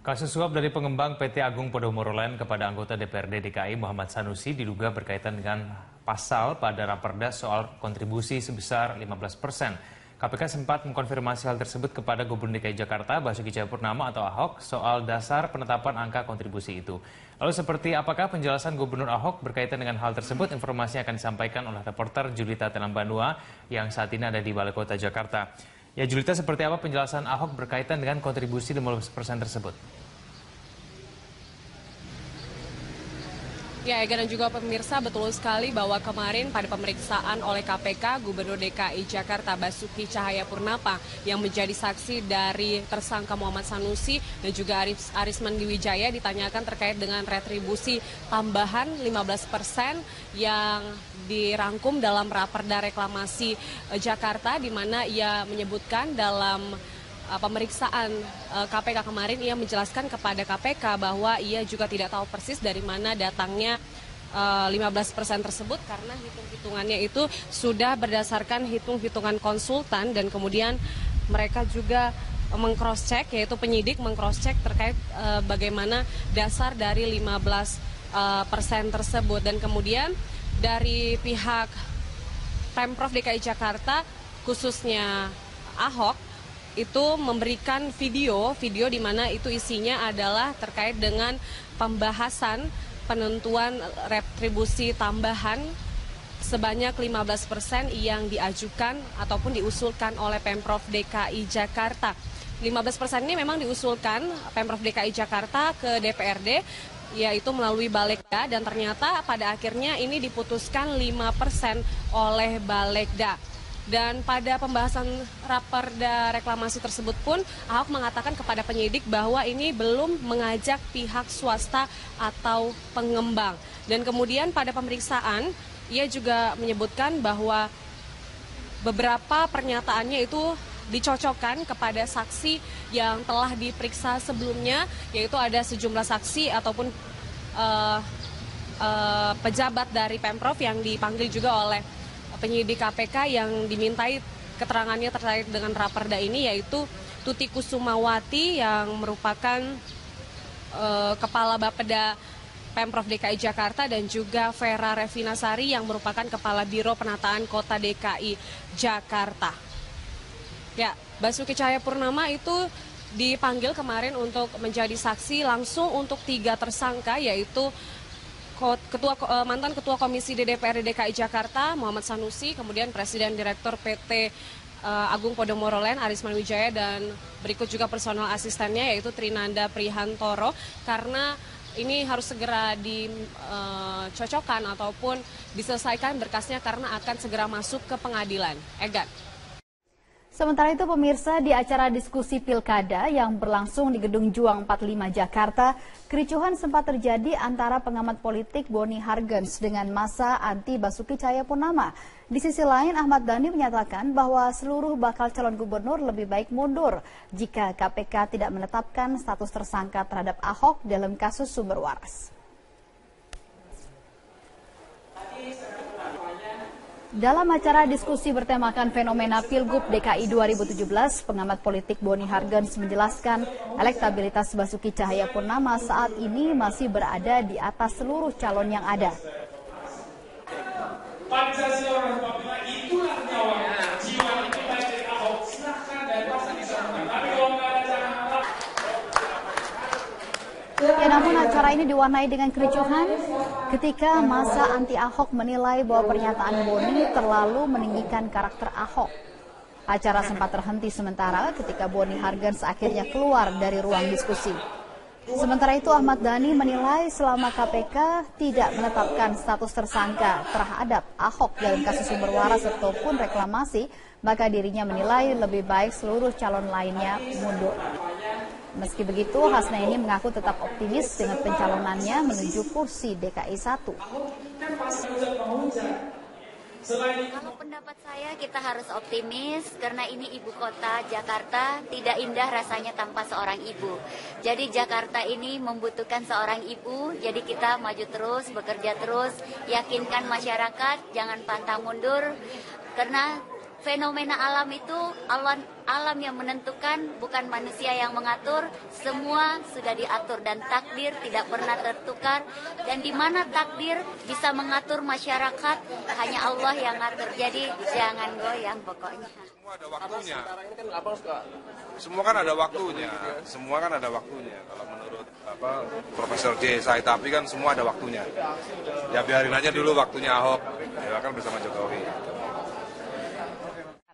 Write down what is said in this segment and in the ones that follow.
Kasus suap dari pengembang PT Agung Podomoro Land kepada anggota DPRD DKI Muhammad Sanusi diduga berkaitan dengan pasal pada Raperda soal kontribusi sebesar 15%. KPK sempat mengkonfirmasi hal tersebut kepada Gubernur DKI Jakarta Basuki Cahayapurnama atau Ahok soal dasar penetapan angka kontribusi itu. Lalu seperti apakah penjelasan Gubernur Ahok berkaitan dengan hal tersebut? Informasi akan disampaikan oleh reporter Julita Tenambanua yang saat ini ada di Balai Kota Jakarta. Ya Julita, seperti apa penjelasan Ahok berkaitan dengan kontribusi 15% tersebut? Ya, Ega dan juga pemirsa, betul sekali bahwa kemarin pada pemeriksaan oleh KPK, Gubernur DKI Jakarta Basuki Cahayapurnama yang menjadi saksi dari tersangka Muhammad Sanusi dan juga Arisman Wijaya ditanyakan terkait dengan retribusi tambahan 15% yang dirangkum dalam Raperda Reklamasi Jakarta, di mana ia menyebutkan dalam pemeriksaan KPK kemarin ia menjelaskan kepada KPK bahwa ia juga tidak tahu persis dari mana datangnya 15% tersebut karena hitung-hitungannya itu sudah berdasarkan hitung-hitungan konsultan dan kemudian mereka juga meng-cross-check, yaitu penyidik meng-cross-check terkait bagaimana dasar dari 15% tersebut. Dan kemudian dari pihak Pemprov DKI Jakarta khususnya Ahok itu memberikan video di mana itu isinya adalah terkait dengan pembahasan penentuan retribusi tambahan sebanyak 15% yang diajukan ataupun diusulkan oleh Pemprov DKI Jakarta. 15% ini memang diusulkan Pemprov DKI Jakarta ke DPRD, yaitu melalui Balegda, dan ternyata pada akhirnya ini diputuskan 5% oleh Balegda. Dan pada pembahasan Raperda reklamasi tersebut pun Ahok mengatakan kepada penyidik bahwa ini belum mengajak pihak swasta atau pengembang. Dan kemudian pada pemeriksaan ia juga menyebutkan bahwa beberapa pernyataannya itu dicocokkan kepada saksi yang telah diperiksa sebelumnya, yaitu ada sejumlah saksi ataupun pejabat dari Pemprov yang dipanggil juga oleh penyidik KPK yang dimintai keterangannya terkait dengan Raperda ini, yaitu Tuti Kusumawati yang merupakan Kepala Bapeda Pemprov DKI Jakarta dan juga Vera Revinasari yang merupakan Kepala Biro Penataan Kota DKI Jakarta. Ya, Basuki Cahayapurnama itu dipanggil kemarin untuk menjadi saksi langsung untuk 3 tersangka, yaitu mantan Ketua Komisi DPRD DKI Jakarta Muhammad Sanusi, kemudian Presiden Direktur PT Agung Podomoro Land Arisman Wijaya, dan berikut juga personal asistennya yaitu Trinanda Prihantoro, karena ini harus segera dicocokkan ataupun diselesaikan berkasnya karena akan segera masuk ke pengadilan. Egan. Sementara itu pemirsa, di acara diskusi Pilkada yang berlangsung di Gedung Juang 45 Jakarta, kericuhan sempat terjadi antara pengamat politik Boni Hargens dengan massa anti Basuki Cahayapurnama. Di sisi lain, Ahmad Dhani menyatakan bahwa seluruh bakal calon gubernur lebih baik mundur jika KPK tidak menetapkan status tersangka terhadap Ahok dalam kasus sumber waras. Dalam acara diskusi bertemakan fenomena Pilgub DKI 2017, pengamat politik Boni Hargens menjelaskan elektabilitas Basuki Cahayapurnama saat ini masih berada di atas seluruh calon yang ada. Pancasila Republik itulah nyawa, jiwa itu baik Ahok, silahkan dan pasti bisa menang. Tapi kalau nggak ada jangan harap. Ya, namun acara ini diwarnai dengan kericuhan ketika massa anti Ahok menilai bahwa pernyataan Boni terlalu meninggikan karakter Ahok. Acara sempat terhenti sementara ketika Boni Hargens akhirnya keluar dari ruang diskusi. Sementara itu Ahmad Dhani menilai selama KPK tidak menetapkan status tersangka terhadap Ahok dalam kasus sumber waras ataupun reklamasi, maka dirinya menilai lebih baik seluruh calon lainnya mundur. Meski begitu, Hasnaini mengaku tetap optimis dengan pencalonannya menuju kursi DKI 1. Kalau pendapat saya, kita harus optimis karena ini ibu kota Jakarta, tidak indah rasanya tanpa seorang ibu. Jadi Jakarta ini membutuhkan seorang ibu, jadi kita maju terus, bekerja terus, yakinkan masyarakat, jangan pantang mundur, karena fenomena alam itu alam yang menentukan, bukan manusia yang mengatur. Semua sudah diatur dan takdir tidak pernah tertukar. Dan di mana takdir bisa mengatur masyarakat, hanya Allah yang ngatur. Jadi jangan goyang pokoknya. Semua ada waktunya. Semua kan ada waktunya. Semua kan ada waktunya. Kalau menurut Profesor J. Saitapi kan semua ada waktunya. Ya biarin aja dulu waktunya Ahok. Ya kan bersama Jokowi.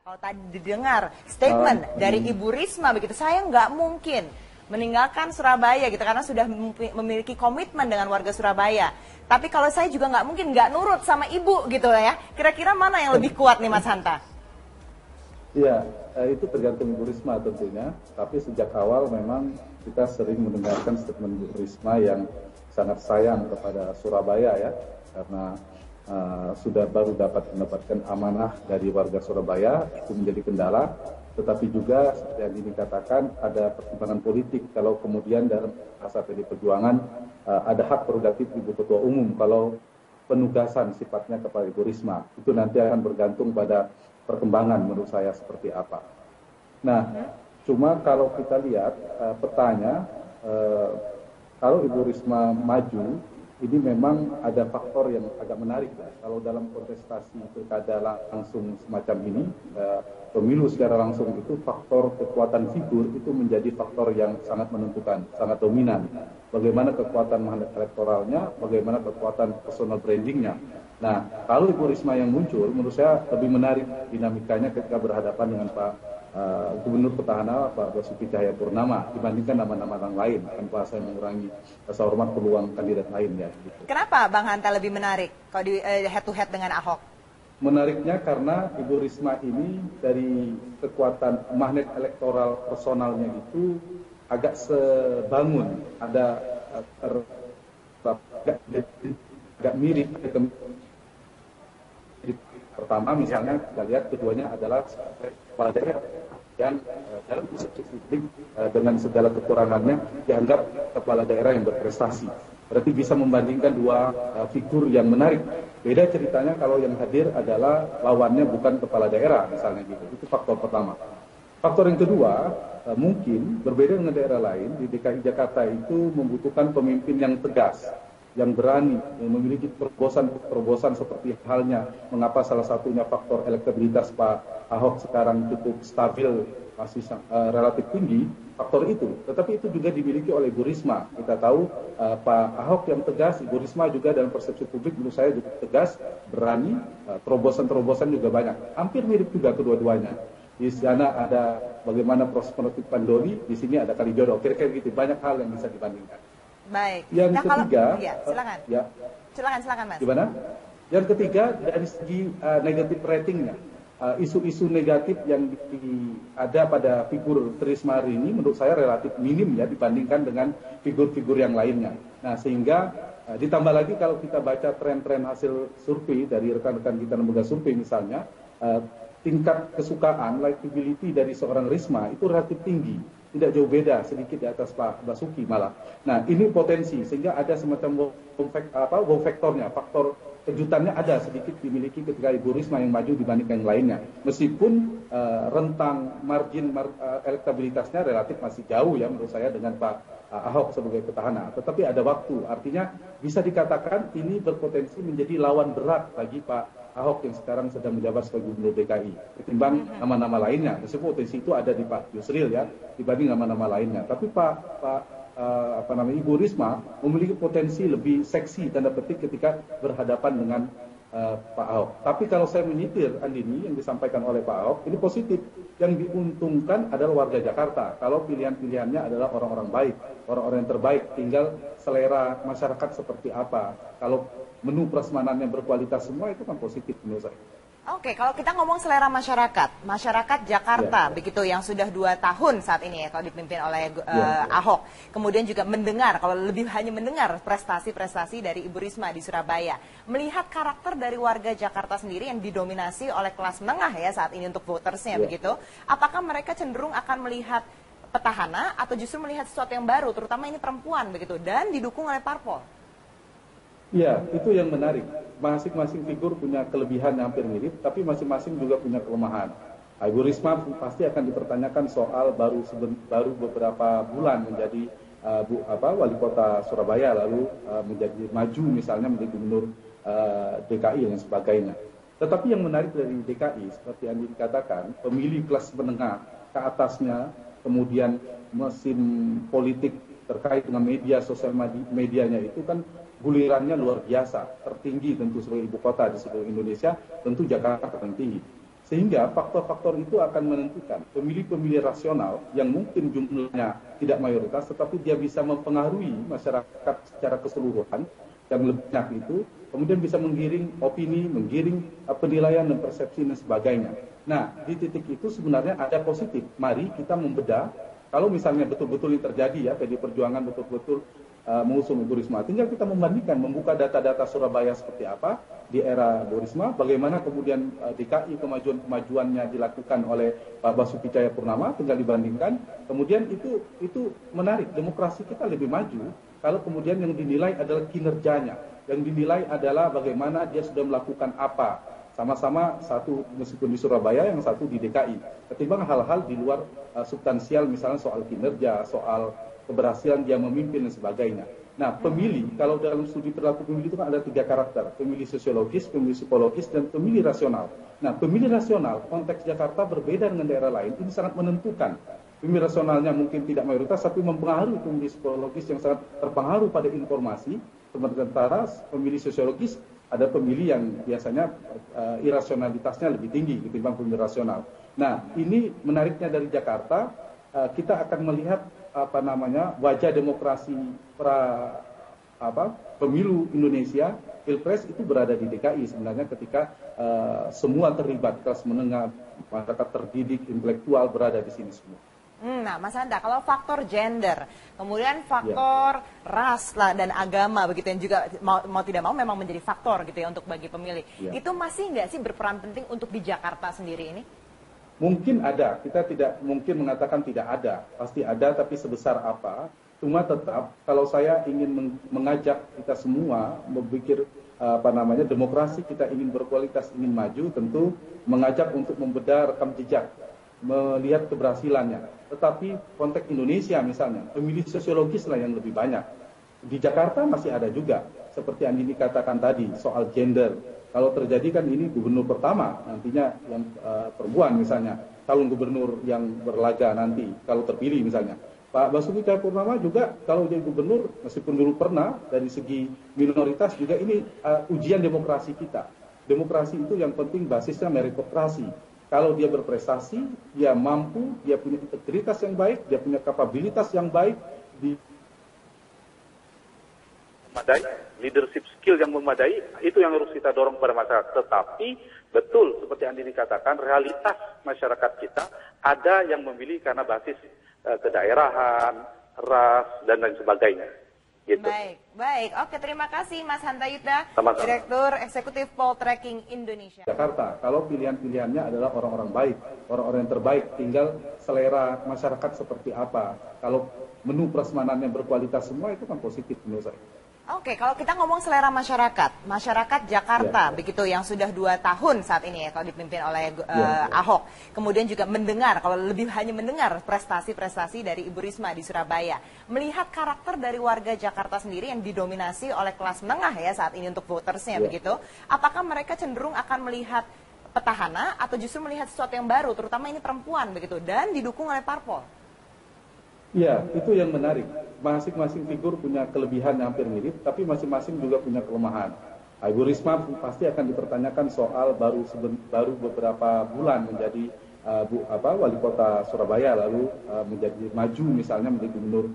Kalau tadi didengar statement dari Ibu Risma begitu, saya nggak mungkin meninggalkan Surabaya gitu karena sudah memiliki komitmen dengan warga Surabaya. Tapi kalau saya juga nggak mungkin nggak nurut sama ibu gitu ya. Kira-kira mana yang lebih kuat nih Mas Hanta? Iya, itu tergantung Ibu Risma tentunya. Tapi sejak awal memang kita sering mendengarkan statement Ibu Risma yang sangat sayang kepada Surabaya ya, karena sudah baru mendapatkan amanah dari warga Surabaya, itu menjadi kendala, tetapi juga seperti yang dikatakan ada pertimbangan politik kalau kemudian dalam masa PD Perjuangan ada hak prerogatif Ibu Ketua Umum kalau penugasan sifatnya kepada Ibu Risma, itu nanti akan bergantung pada perkembangan menurut saya seperti apa. Nah, cuma kalau kita lihat petanya, kalau Ibu Risma maju, ini memang ada faktor yang agak menarik ya. Kalau dalam kontestasi pilkada langsung semacam ini, pemilu secara langsung itu faktor kekuatan figur itu menjadi faktor yang sangat menentukan, sangat dominan. Bagaimana kekuatan magnet elektoralnya, bagaimana kekuatan personal brandingnya. Nah, kalau Ibu Risma yang muncul, menurut saya lebih menarik dinamikanya ketika berhadapan dengan Pak Gubernur Petahana Pak Basuki Cahayapurnama dibandingkan nama-nama yang lain, tanpa saya mengurangi rasa hormat peluang kandidat lainnya. Gitu. Kenapa Bang Hanta lebih menarik kalau di head to head dengan Ahok? Menariknya karena Ibu Risma ini dari kekuatan magnet elektoral personalnya itu agak sebangun, ada agak mirip. Pertama misalnya kita lihat keduanya adalah kepala daerah yang dalam persepsi publik dengan segala kekurangannya dianggap kepala daerah yang berprestasi. Berarti bisa membandingkan dua figur yang menarik. Beda ceritanya kalau yang hadir adalah lawannya bukan kepala daerah misalnya gitu. Itu faktor pertama. Faktor yang kedua, mungkin berbeda dengan daerah lain, di DKI Jakarta itu membutuhkan pemimpin yang tegas, yang berani, yang memiliki terobosan seperti halnya mengapa salah satunya faktor elektabilitas Pak Ahok sekarang cukup stabil, masih relatif tinggi, faktor itu. Tetapi itu juga dimiliki oleh Ibu Risma. Kita tahu Pak Ahok yang tegas, Ibu Risma juga dalam persepsi publik menurut saya juga tegas, berani, terobosan-terobosan juga banyak. Hampir mirip juga kedua-duanya. Di sana ada bagaimana proses penertiban Doli, di sini ada Kalijodo. Kira-kira gitu, banyak hal yang bisa dibandingkan. Baik. Yang ketiga, silakan. Ya. Silakan Mas. Gimana? Yang ketiga dari segi negatif ratingnya, isu-isu negatif yang ada pada figur Risma hari ini menurut saya relatif minim ya dibandingkan dengan figur-figur yang lainnya. Nah sehingga ditambah lagi kalau kita baca tren-tren hasil survei dari rekan-rekan kita lembaga survei misalnya, tingkat kesukaan, likability dari seorang Risma itu relatif tinggi. Tidak jauh beda, sedikit di atas Pak Basuki malah. Nah ini potensi, sehingga ada semacam wow faktornya, faktor kejutannya ada sedikit dimiliki ketika Ibu Risma yang maju dibandingkan yang lainnya. Meskipun rentang margin elektabilitasnya relatif masih jauh ya menurut saya dengan Pak Ahok sebagai petahana. Tetapi ada waktu, artinya bisa dikatakan ini berpotensi menjadi lawan berat bagi Pak Ahok yang sekarang sedang menjabat sebagai Gubernur DKI ketimbang nama-nama lainnya. Meskipun potensi itu ada di Pak Yusril ya dibanding nama-nama lainnya. Tapi Ibu Risma memiliki potensi lebih seksi tanda petik ketika berhadapan dengan Pak Ahok. Tapi kalau saya menyitir Andini yang disampaikan oleh Pak Ahok ini positif. Yang diuntungkan adalah warga Jakarta. Kalau pilihan-pilihannya adalah orang-orang baik, orang-orang yang terbaik, tinggal selera masyarakat seperti apa. Kalau menu prasmanan yang berkualitas semua itu kan positif menurut saya. Oke, kalau kita ngomong selera masyarakat Jakarta begitu yang sudah 2 tahun saat ini ya kalau dipimpin oleh Ahok, kemudian juga mendengar, kalau lebih hanya mendengar prestasi-prestasi dari Ibu Risma di Surabaya, melihat karakter dari warga Jakarta sendiri yang didominasi oleh kelas menengah ya saat ini untuk votersnya begitu, apakah mereka cenderung akan melihat petahana atau justru melihat sesuatu yang baru, terutama ini perempuan begitu dan didukung oleh parpol? Ya, itu yang menarik. masing-masing figur punya kelebihan yang hampir mirip, tapi masing-masing juga punya kelemahan. Ibu Risma pasti akan dipertanyakan soal baru beberapa bulan menjadi wali kota Surabaya, lalu menjadi maju misalnya menjadi gubernur DKI dan sebagainya. Tetapi yang menarik dari DKI, seperti yang dikatakan, pemilih kelas menengah ke atasnya, kemudian mesin politik terkait dengan media sosial medianya itu kan gulirannya luar biasa, tertinggi tentu sebagai ibu kota di seluruh Indonesia, tentu Jakarta tertinggi. Sehingga faktor-faktor itu akan menentukan pemilih-pemilih rasional yang mungkin jumlahnya tidak mayoritas, tetapi dia bisa mempengaruhi masyarakat secara keseluruhan yang lebih banyak itu, kemudian bisa menggiring opini, menggiring penilaian dan persepsi dan sebagainya. Nah, di titik itu sebenarnya ada positif. Mari kita membedah, kalau misalnya betul-betul ini terjadi ya, PDI Perjuangan betul-betul mengusung Ibu Risma. Tinggal kita membandingkan, membuka data-data Surabaya seperti apa di era Bu Risma, bagaimana kemudian DKI kemajuan-kemajuannya dilakukan oleh Pak Basuki Cahayapurnama, tinggal dibandingkan. Kemudian itu menarik, demokrasi kita lebih maju kalau kemudian yang dinilai adalah kinerjanya, yang dinilai adalah bagaimana dia sudah melakukan apa. Sama-sama satu meskipun di Surabaya, yang satu di DKI. Ketimbang hal-hal di luar substansial, misalnya soal kinerja, soal keberhasilan dia memimpin dan sebagainya. Nah, pemilih, kalau dalam studi perilaku pemilih itu kan ada 3 karakter, pemilih sosiologis, pemilih psikologis, dan pemilih rasional. Nah, pemilih rasional, konteks Jakarta berbeda dengan daerah lain, ini sangat menentukan. Pemilih rasionalnya mungkin tidak mayoritas, tapi mempengaruhi pemilih psikologis yang sangat terpengaruh pada informasi. Sementara pemilih sosiologis, ada pemilih yang biasanya irasionalitasnya lebih tinggi ketimbang pemilih rasional. Nah, ini menariknya dari Jakarta, kita akan melihat wajah demokrasi pemilu Indonesia, Pilpres itu berada di DKI sebenarnya ketika semua terlibat, kelas menengah, masyarakat terdidik, intelektual berada di sini semua. Nah, Mas Hanta, kalau faktor gender, kemudian faktor ras dan agama, begitu yang juga mau tidak mau memang menjadi faktor gitu ya untuk bagi pemilih. Itu masih nggak sih berperan penting untuk di Jakarta sendiri ini? Mungkin ada, kita tidak mungkin mengatakan tidak ada, pasti ada, tapi sebesar apa? Cuma tetap, kalau saya ingin mengajak kita semua berpikir demokrasi kita ingin berkualitas, ingin maju, tentu mengajak untuk membedah rekam jejak, melihat keberhasilannya. Tetapi konteks Indonesia misalnya, pemilih sosiologis lah yang lebih banyak. Di Jakarta masih ada juga, seperti yang dikatakan tadi, soal gender. Kalau terjadi kan ini gubernur pertama, nantinya yang perempuan misalnya, calon gubernur yang berlaga nanti, kalau terpilih misalnya. Pak Basuki Cahayapurnama juga kalau jadi gubernur, meskipun dulu pernah, dari segi minoritas juga ini ujian demokrasi kita. Demokrasi itu yang penting basisnya meritokrasi. Kalau dia berprestasi, dia mampu, dia punya integritas yang baik, dia punya kapabilitas yang baik, memadai, leadership skill yang memadai, itu yang harus kita dorong pada masyarakat. Tetapi betul seperti Andi dikatakan, realitas masyarakat kita ada yang memilih karena basis kedaerahan, ras, dan lain sebagainya. Gitu. Baik. Oke, terima kasih Mas Hanta Yuda, Sama-sama. Direktur Eksekutif Poltreking Indonesia. Jakarta, kalau pilihan-pilihannya adalah orang-orang baik, orang-orang yang terbaik, tinggal selera masyarakat seperti apa. Kalau menu prasmanannya berkualitas semua, itu kan positif menurut saya. Oke, kalau kita ngomong selera masyarakat Jakarta, begitu yang sudah 2 tahun saat ini ya, kalau dipimpin oleh Ahok, kemudian juga mendengar, kalau lebih hanya mendengar prestasi-prestasi dari Ibu Risma di Surabaya, melihat karakter dari warga Jakarta sendiri yang didominasi oleh kelas menengah ya saat ini untuk votersnya begitu, apakah mereka cenderung akan melihat petahana atau justru melihat sesuatu yang baru, terutama ini perempuan begitu, dan didukung oleh parpol? Ya, itu yang menarik. Masing-masing figur punya kelebihan yang hampir mirip, tapi masing-masing juga punya kelemahan. Ibu Risma pasti akan dipertanyakan soal baru beberapa bulan menjadi wali kota Surabaya, lalu menjadi maju misalnya menjadi gubernur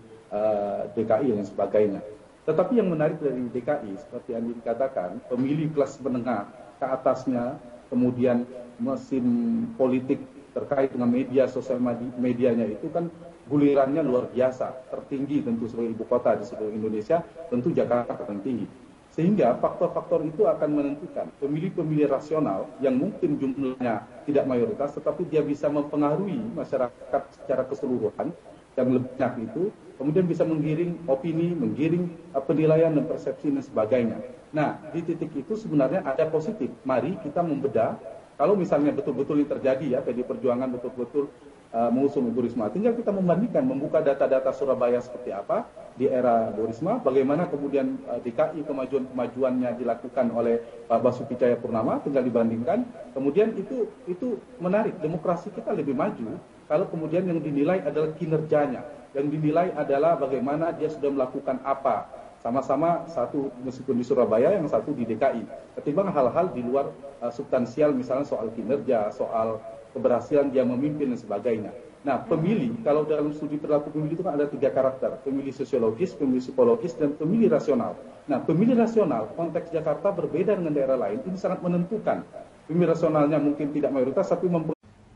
DKI dan sebagainya. Tetapi yang menarik dari DKI, seperti yang dikatakan, pemilih kelas menengah ke atasnya, kemudian mesin politik terkait dengan media sosial medianya itu kan gulirannya luar biasa, tertinggi tentu sebagai ibu kota di seluruh Indonesia, tentu Jakarta tertinggi. Sehingga faktor-faktor itu akan menentukan pemilih-pemilih rasional yang mungkin jumlahnya tidak mayoritas, tetapi dia bisa mempengaruhi masyarakat secara keseluruhan yang lebih banyak itu kemudian bisa menggiring opini, menggiring penilaian dan persepsi dan sebagainya. Nah, di titik itu sebenarnya ada positif. Mari kita membedah, kalau misalnya betul-betul ini terjadi ya, PD Perjuangan betul-betul mengusung Ibu Risma. Tinggal kita membandingkan, membuka data-data Surabaya seperti apa di era Bu Risma, bagaimana kemudian DKI kemajuan-kemajuannya dilakukan oleh Pak Basuki Cahayapurnama, tinggal dibandingkan. Kemudian itu menarik, demokrasi kita lebih maju kalau kemudian yang dinilai adalah kinerjanya, yang dinilai adalah bagaimana dia sudah melakukan apa. Sama-sama satu meskipun di Surabaya, yang satu di DKI. Ketimbang hal-hal di luar substansial, misalnya soal kinerja, soal keberhasilan dia memimpin dan sebagainya. Nah, pemilih, kalau dalam studi perilaku pemilih itu kan ada 3 karakter. Pemilih sosiologis, pemilih psikologis, dan pemilih rasional. Nah, pemilih rasional, konteks Jakarta berbeda dengan daerah lain, ini sangat menentukan. Pemilih rasionalnya mungkin tidak mayoritas, tapi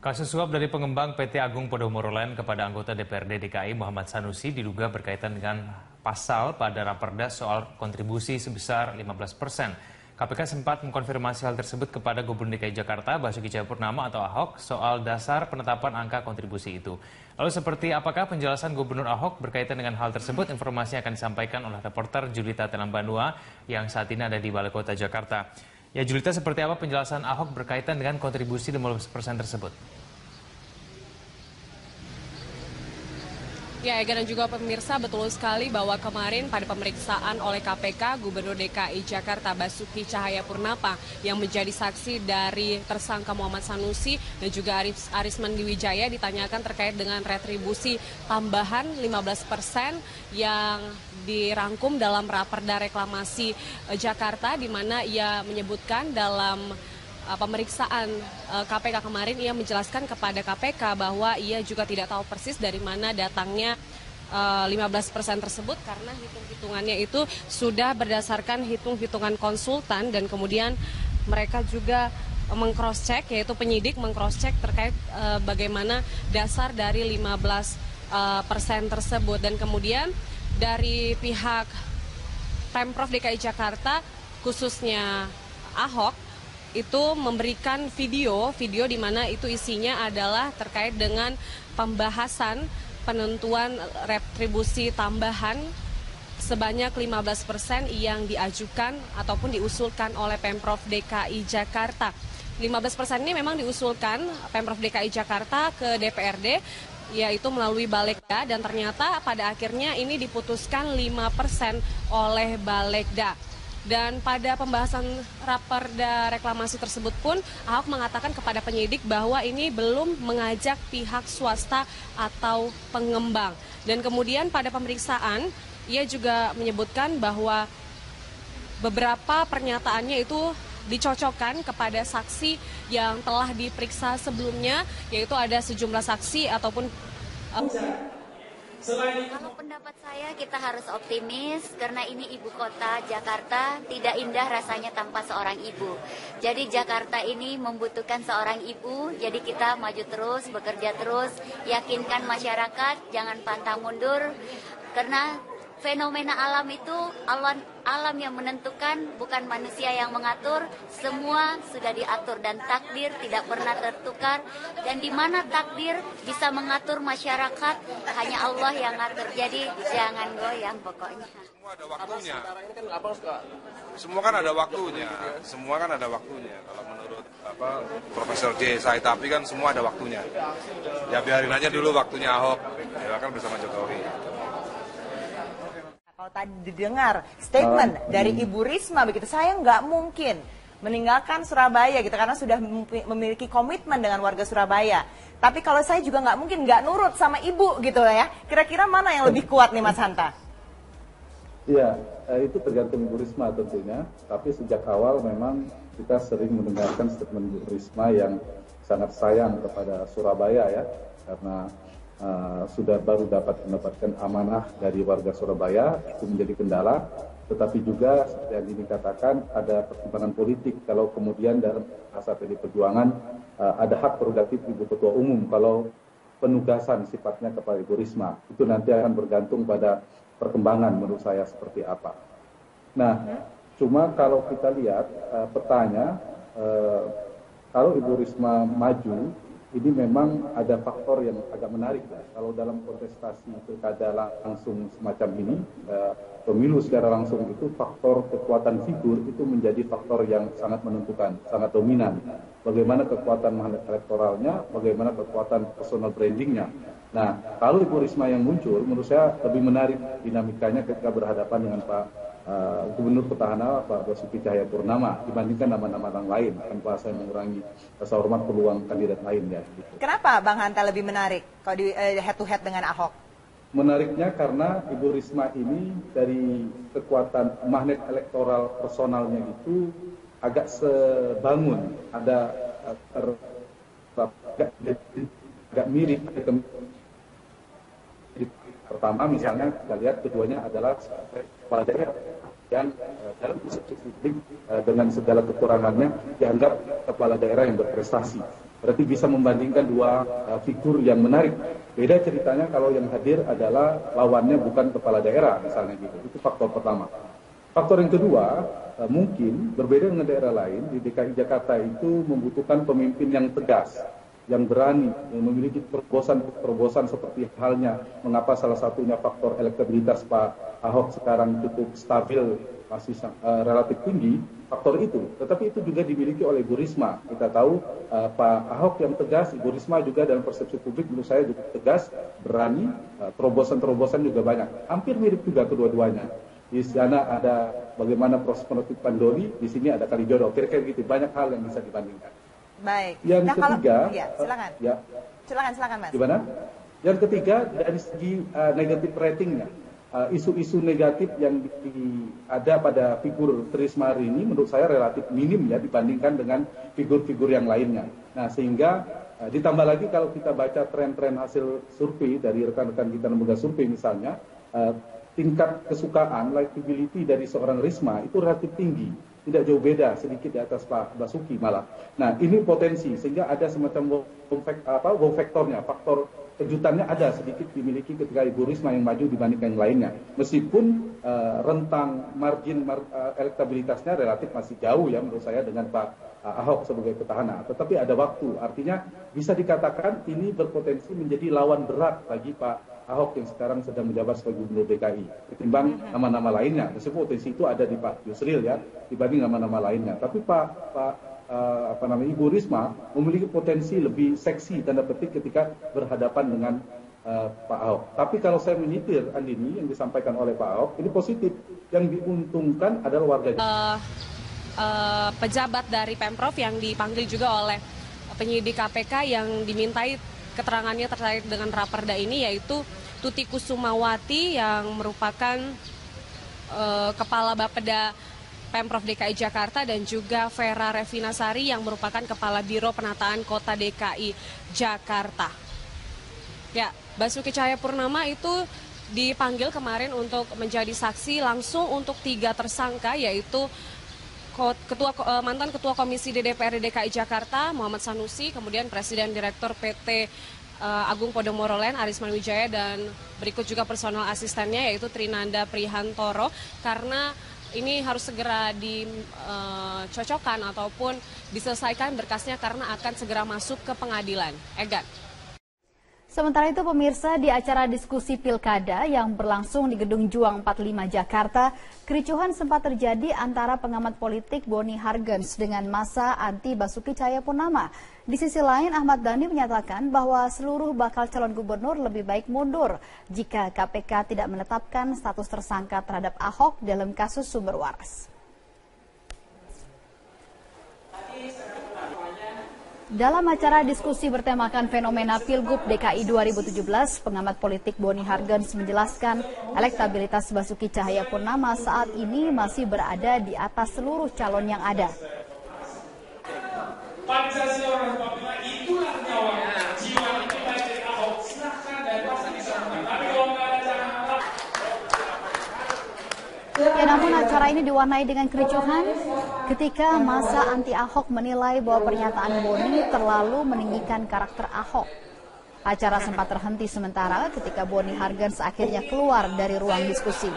Kasus suap dari pengembang PT Agung Podomoro Land kepada anggota DPRD DKI Muhammad Sanusi diduga berkaitan dengan pasal pada Raperda soal kontribusi sebesar 15%. KPK sempat mengkonfirmasi hal tersebut kepada Gubernur DKI Jakarta Basuki Cahayapurnama atau Ahok soal dasar penetapan angka kontribusi itu. Lalu seperti apakah penjelasan Gubernur Ahok berkaitan dengan hal tersebut? Informasi akan disampaikan oleh reporter Julita Tenambanua yang saat ini ada di Balai Kota Jakarta. Ya Julita, seperti apa penjelasan Ahok berkaitan dengan kontribusi 15% tersebut? Ya, Ega dan juga pemirsa, betul sekali bahwa kemarin pada pemeriksaan oleh KPK, Gubernur DKI Jakarta Basuki Cahayapurnama yang menjadi saksi dari tersangka Muhammad Sanusi dan juga Arisman Diwijaya ditanyakan terkait dengan retribusi tambahan 15% yang dirangkum dalam Raperda Reklamasi Jakarta, di mana ia menyebutkan dalam pemeriksaan KPK kemarin ia menjelaskan kepada KPK bahwa ia juga tidak tahu persis dari mana datangnya 15% tersebut karena hitung-hitungannya itu sudah berdasarkan hitung-hitungan konsultan dan kemudian mereka juga meng-cross-check, yaitu penyidik meng-cross-check terkait bagaimana dasar dari 15% tersebut. Dan kemudian dari pihak Pemprov DKI Jakarta khususnya Ahok itu memberikan video di mana itu isinya adalah terkait dengan pembahasan penentuan retribusi tambahan sebanyak 15% yang diajukan ataupun diusulkan oleh Pemprov DKI Jakarta. 15% ini memang diusulkan Pemprov DKI Jakarta ke DPRD, yaitu melalui Balegda, dan ternyata pada akhirnya ini diputuskan 5% oleh Balegda. Dan pada pembahasan Raperda reklamasi tersebut pun Ahok mengatakan kepada penyidik bahwa ini belum mengajak pihak swasta atau pengembang. Dan kemudian pada pemeriksaan ia juga menyebutkan bahwa beberapa pernyataannya itu dicocokkan kepada saksi yang telah diperiksa sebelumnya, yaitu ada sejumlah saksi ataupun Kalau pendapat saya, kita harus optimis karena ini ibu kota Jakarta, tidak indah rasanya tanpa seorang ibu. Jadi Jakarta ini membutuhkan seorang ibu, jadi kita maju terus, bekerja terus, yakinkan masyarakat, jangan pantang mundur, karena fenomena alam itu alam yang menentukan, bukan manusia yang mengatur. Semua sudah diatur dan takdir tidak pernah tertukar. Dan di mana takdir bisa mengatur masyarakat, hanya Allah yang ngatur. Jadi jangan goyang pokoknya. Semua ada waktunya. Semua kan ada waktunya. Semua kan ada waktunya. Kalau menurut Profesor J. Saitapi kan semua ada waktunya. Ya biarin aja dulu waktunya Ahok. Ya kan bersama Jokowi. Kalau tadi didengar statement dari Ibu Risma begitu, saya nggak mungkin meninggalkan Surabaya gitu karena sudah memiliki komitmen dengan warga Surabaya. Tapi kalau saya juga nggak mungkin nggak nurut sama ibu gitu ya. Kira-kira mana yang lebih kuat nih Mas Hanta? Iya, itu tergantung Ibu Risma tentunya. Tapi sejak awal memang kita sering mendengarkan statement Ibu Risma yang sangat sayang kepada Surabaya ya, karena sudah baru dapat mendapatkan amanah dari warga Surabaya, itu menjadi kendala. Tetapi juga seperti yang dikatakan ada pertimbangan politik kalau kemudian dalam bahasa PD Perjuangan ada hak prerogatif Ibu Ketua Umum kalau penugasan sifatnya kepada Ibu Risma. Itu nanti akan bergantung pada perkembangan menurut saya seperti apa. Nah, cuma kalau kita lihat petanya, kalau Ibu Risma maju ini memang ada faktor yang agak menarik ya. Kalau dalam kontestasi pilkada langsung semacam ini, pemilu secara langsung itu faktor kekuatan figur itu menjadi faktor yang sangat menentukan, sangat dominan. Bagaimana kekuatan magnet elektoralnya, bagaimana kekuatan personal brandingnya. Nah, kalau Ibu Risma yang muncul, menurut saya lebih menarik dinamikanya ketika berhadapan dengan Pak Gubernur Petahana Pak Basuki Cahayapurnama dibandingkan nama-nama yang lain, tanpa saya mengurangi rasa hormat peluang kandidat lainnya. Gitu. Kenapa Bang Hanta lebih menarik kalau di head to head dengan Ahok? Menariknya karena Ibu Risma ini dari kekuatan magnet elektoral personalnya itu agak sebangun, ada agak mirip. Pertama misalnya kita lihat keduanya adalah kepala daerah yang dalam persepsi publik dengan segala kekurangannya dianggap kepala daerah yang berprestasi. Berarti bisa membandingkan dua figur yang menarik. Beda ceritanya kalau yang hadir adalah lawannya bukan kepala daerah misalnya gitu. Itu faktor pertama. Faktor yang kedua, mungkin berbeda dengan daerah lain, di DKI Jakarta itu membutuhkan pemimpin yang tegas, yang berani, yang memiliki terobosan seperti halnya mengapa salah satunya faktor elektabilitas Pak Ahok sekarang cukup stabil, masih relatif tinggi, faktor itu. Tetapi itu juga dimiliki oleh Ibu Risma. Kita tahu Pak Ahok yang tegas, Ibu Risma juga dalam persepsi publik menurut saya juga tegas, berani, terobosan-terobosan juga banyak. Hampir mirip juga kedua-duanya. Di sana ada bagaimana proses penertiban Doli, di sini ada Kalijodo. Kira-kira gitu, banyak hal yang bisa dibandingkan. Baik. Yang ketiga, silakan. Ya. Silakan Mas. Gimana? Yang ketiga dari segi negatif ratingnya, isu-isu negatif yang ada pada figur Risma hari ini menurut saya relatif minim ya dibandingkan dengan figur-figur yang lainnya. Nah sehingga ditambah lagi kalau kita baca tren-tren hasil survei dari rekan-rekan kita lembaga survei misalnya, tingkat kesukaan, likability dari seorang Risma itu relatif tinggi. Tidak jauh beda, sedikit di atas Pak Basuki malah. Nah ini potensi, sehingga ada semacam wow faktornya, faktor kejutannya ada sedikit dimiliki ketika Ibu Risma yang maju dibandingkan yang lainnya. Meskipun rentang margin elektabilitasnya relatif masih jauh ya menurut saya dengan Pak Ahok sebagai petahana. Tetapi ada waktu, artinya bisa dikatakan ini berpotensi menjadi lawan berat bagi Pak Ahok yang sekarang sedang menjabat sebagai Gubernur DKI ketimbang nama-nama lainnya. Meskipun potensi itu ada di Pak Yusril ya dibanding nama-nama lainnya. Tapi Ibu Risma memiliki potensi lebih seksi tanda petik ketika berhadapan dengan Pak Ahok. Tapi kalau saya menyitir Andini yang disampaikan oleh Pak Ahok ini positif. Yang diuntungkan adalah warga. Pejabat dari Pemprov yang dipanggil juga oleh penyidik KPK yang dimintai keterangannya terkait dengan raperda ini, yaitu Tuti Kusumawati yang merupakan Kepala Bapeda Pemprov DKI Jakarta dan juga Vera Revinasari yang merupakan Kepala Biro Penataan Kota DKI Jakarta. Ya, Basuki Cahayapurnama itu dipanggil kemarin untuk menjadi saksi langsung untuk 3 tersangka, yaitu mantan Ketua Komisi DPRD DKI Jakarta Muhammad Sanusi, kemudian Presiden Direktur PT Agung Podomoro Land Arisman Wijaya, dan berikut juga personal asistennya yaitu Trinanda Prihantoro, karena ini harus segera dicocokkan ataupun diselesaikan berkasnya karena akan segera masuk ke pengadilan. Egan. Sementara itu pemirsa, di acara diskusi pilkada yang berlangsung di Gedung Juang 45 Jakarta, kericuhan sempat terjadi antara pengamat politik Boni Hargens dengan massa anti Basuki Cahayapurnama. Di sisi lain, Ahmad Dhani menyatakan bahwa seluruh bakal calon gubernur lebih baik mundur jika KPK tidak menetapkan status tersangka terhadap Ahok dalam kasus sumber waras. Dalam acara diskusi bertemakan fenomena Pilgub DKI 2017, pengamat politik Boni Hargens menjelaskan elektabilitas Basuki Cahayapurnama saat ini masih berada di atas seluruh calon yang ada. Pancasila dan Papua itulah nyawa, jiwa itu dari Ahok, silahkan dan pasti bisa menang. Tapi kalau nggak ada jangan harap. Ya, namun acara ini diwarnai dengan kericuhan ketika massa anti Ahok menilai bahwa pernyataan Boni terlalu meninggikan karakter Ahok. Acara sempat terhenti sementara ketika Boni Hargens akhirnya keluar dari ruang diskusi.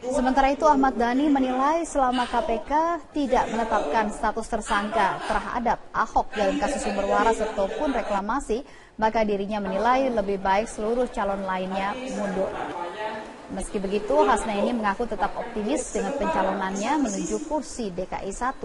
Sementara itu Ahmad Dhani menilai selama KPK tidak menetapkan status tersangka terhadap Ahok dalam kasus sumber waras ataupun reklamasi, maka dirinya menilai lebih baik seluruh calon lainnya mundur. Meski begitu, Hasnaini mengaku tetap optimis dengan pencalonannya menuju kursi DKI 1.